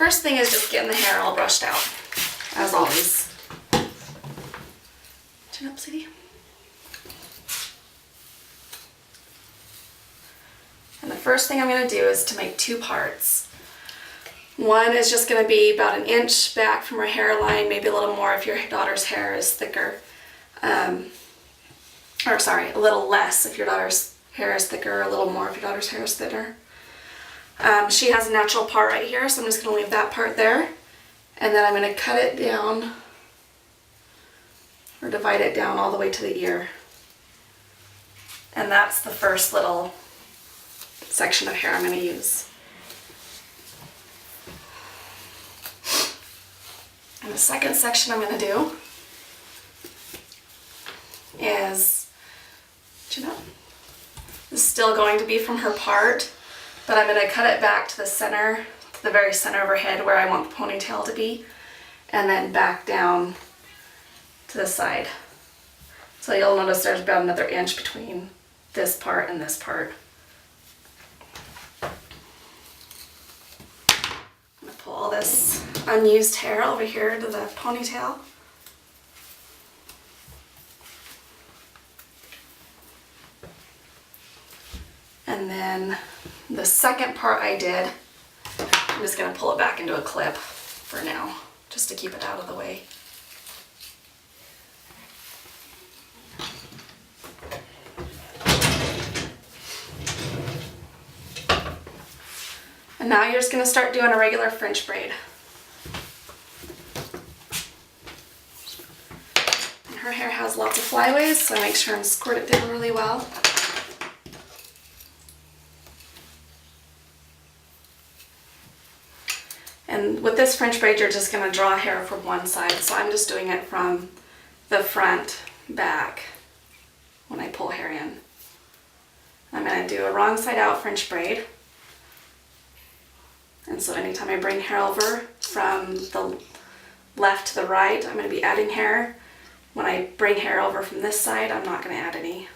first thing is just getting the hair all brushed out, as always. Turn up, sweetie. And the first thing I'm going to do is to make 2 parts. One is just going to be about 1 inch back from her hairline, maybe a little more if your daughter's hair is thicker. Or sorry, a little less if your daughter's hair is thicker, a little more if your daughter's hair is thinner. She has a natural part right here, so I'm just going to leave that part there. And then I'm going to cut it down, or divide it down all the way to the ear. And that's the first little section of hair I'm going to use. And the second section I'm going to do is, this is still going to be from her part, but I'm going to cut it back to the center, to the very center of her head where I want the ponytail to be, and then back down to the side. So you'll notice there's about another 1 inch between this part and this part. I'm going to pull all this unused hair over here to the ponytail. And then the second part I did, I'm just going to pull it back into a clip for now, just to keep it out of the way. And now you're just going to start doing a regular French braid. And her hair has lots of flyaways, so make sure and squirt it down really well. And with this French braid, you're just going to draw hair from one side. So I'm just doing it from the front back when I pull hair in. I'm going to do a wrong side out French braid. And so anytime I bring hair over from the left to the right, I'm going to be adding hair. When I bring hair over from this side, I'm not going to add any.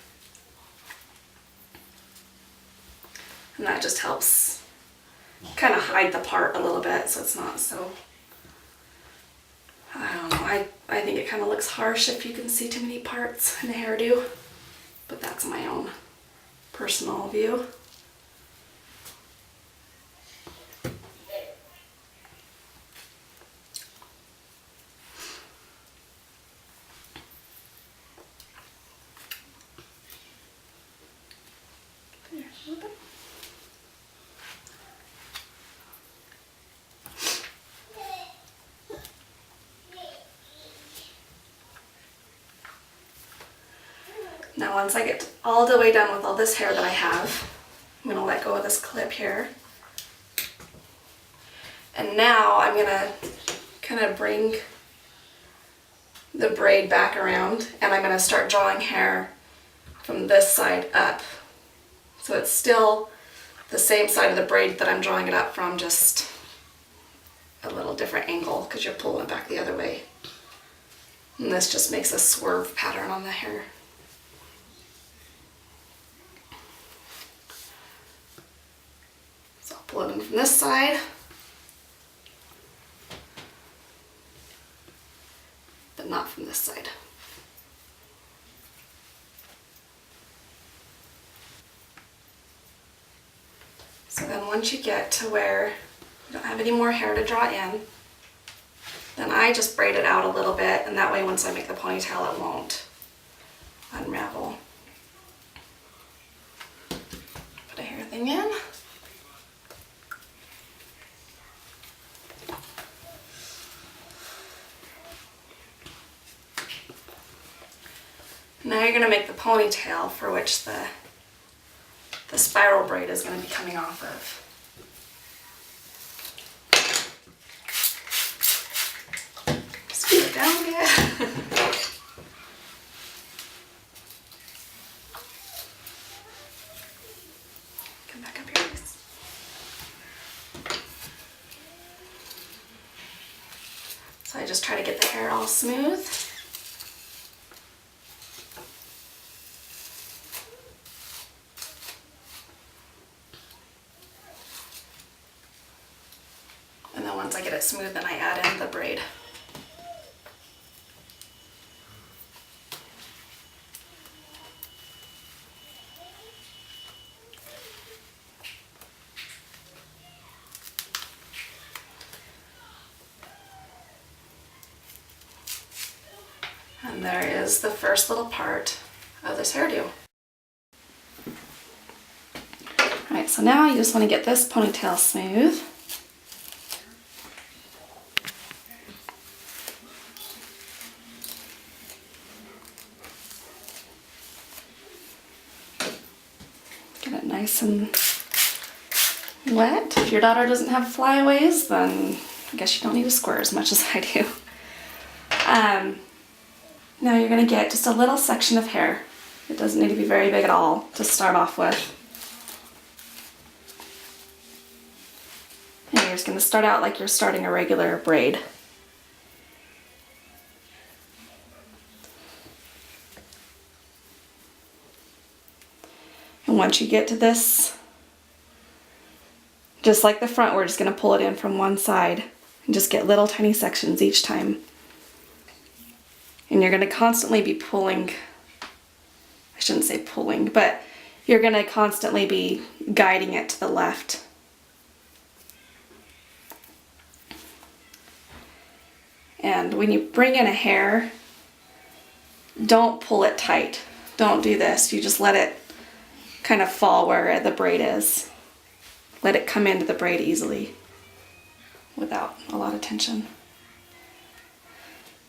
And that just helps kind of hide the part a little bit so it's not so, I don't know, I think it kind of looks harsh if you can see too many parts in the hairdo, but that's my own personal view. Now once I get all the way done with all this hair that I have, I'm going to let go of this clip here. And now I'm going to kind of bring the braid back around, and I'm going to start drawing hair from this side up. So it's still the same side of the braid that I'm drawing it up from, just a little different angle because you're pulling it back the other way. And this just makes a swerve pattern on the hair. So I'll pull it in from this side. But not from this side. So then once you get to where you don't have any more hair to draw in, then I just braid it out a little bit, and that way once I make the ponytail it won't unravel. Put a hair thing in. Now you're going to make the ponytail for which the spiral braid is going to be coming off of. Scoot it down again. Come back up here, please. So I just try to get the hair all smooth. it smooth, then I add in the braid. And there is the first little part of this hairdo. Alright, so now you just want to get this ponytail smooth. Get it nice and wet. If your daughter doesn't have flyaways, then I guess you don't need to square as much as I do. Now you're going to get just a little section of hair. It doesn't need to be very big at all to start off with. And you're just going to start out like you're starting a regular braid. And once you get to this, just like the front, we're just going to pull it in from one side and just get little tiny sections each time. And you're going to constantly be pulling, I shouldn't say pulling, but you're going to constantly be guiding it to the left. And when you bring in a hair, don't pull it tight. Don't do this. You just let it kind of fall where the braid is. Let it come into the braid easily without a lot of tension.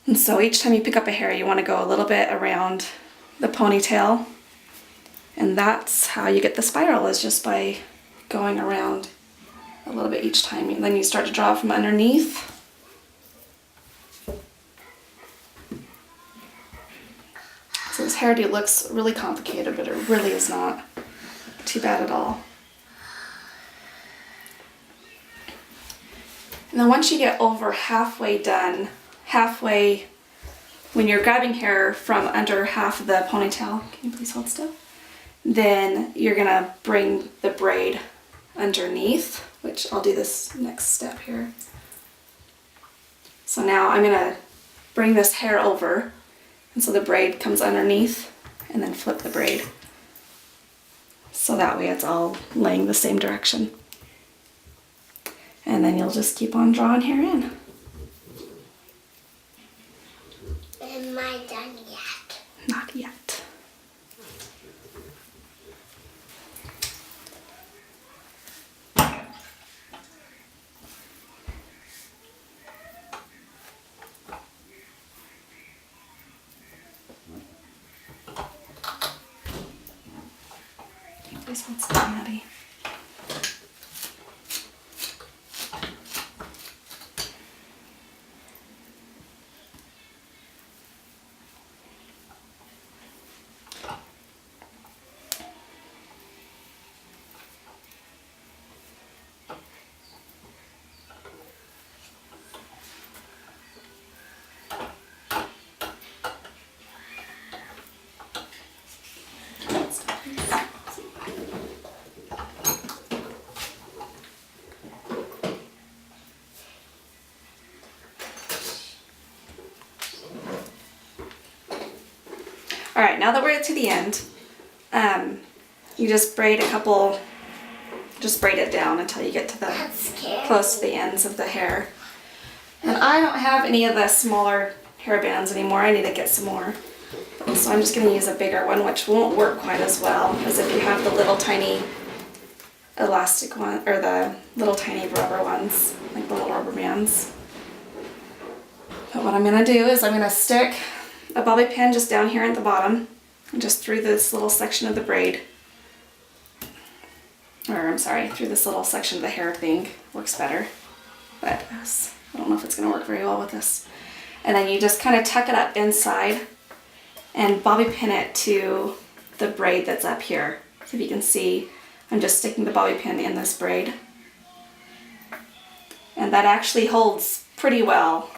And so each time you pick up a hair, you want to go a little bit around the ponytail. And that's how you get the spiral, is just by going around a little bit each time. And then you start to draw from underneath. So this hairdo looks really complicated, but it really is not too bad at all. And then once you get over halfway done, when you're grabbing hair from under half of the ponytail, can you please hold still? Then you're gonna bring the braid underneath, which I'll do this next step here. So now I'm gonna bring this hair over, and so the braid comes underneath, and then flip the braid. So that way it's all laying the same direction. And then you'll just keep on drawing hair in. Am I done yet? Not yet. Please hold still, Maddie. All right, now that we're to the end, you just braid it down until you get to the close to the ends of the hair. And I don't have any of the smaller hair bands anymore. I need to get some more. So I'm just going to use a bigger one, which won't work quite as well as if you have the little tiny elastic one, or the little tiny rubber ones, like the little rubber bands. But what I'm going to do is I'm going to stick a bobby pin just down here at the bottom, and just through this little section of the braid, or I'm sorry, through this little section of the hair thing. Works better, but I don't know if it's going to work very well with this. And then you just kind of tuck it up inside and bobby pin it to the braid that's up here. So if you can see, I'm just sticking the bobby pin in this braid, and that actually holds pretty well.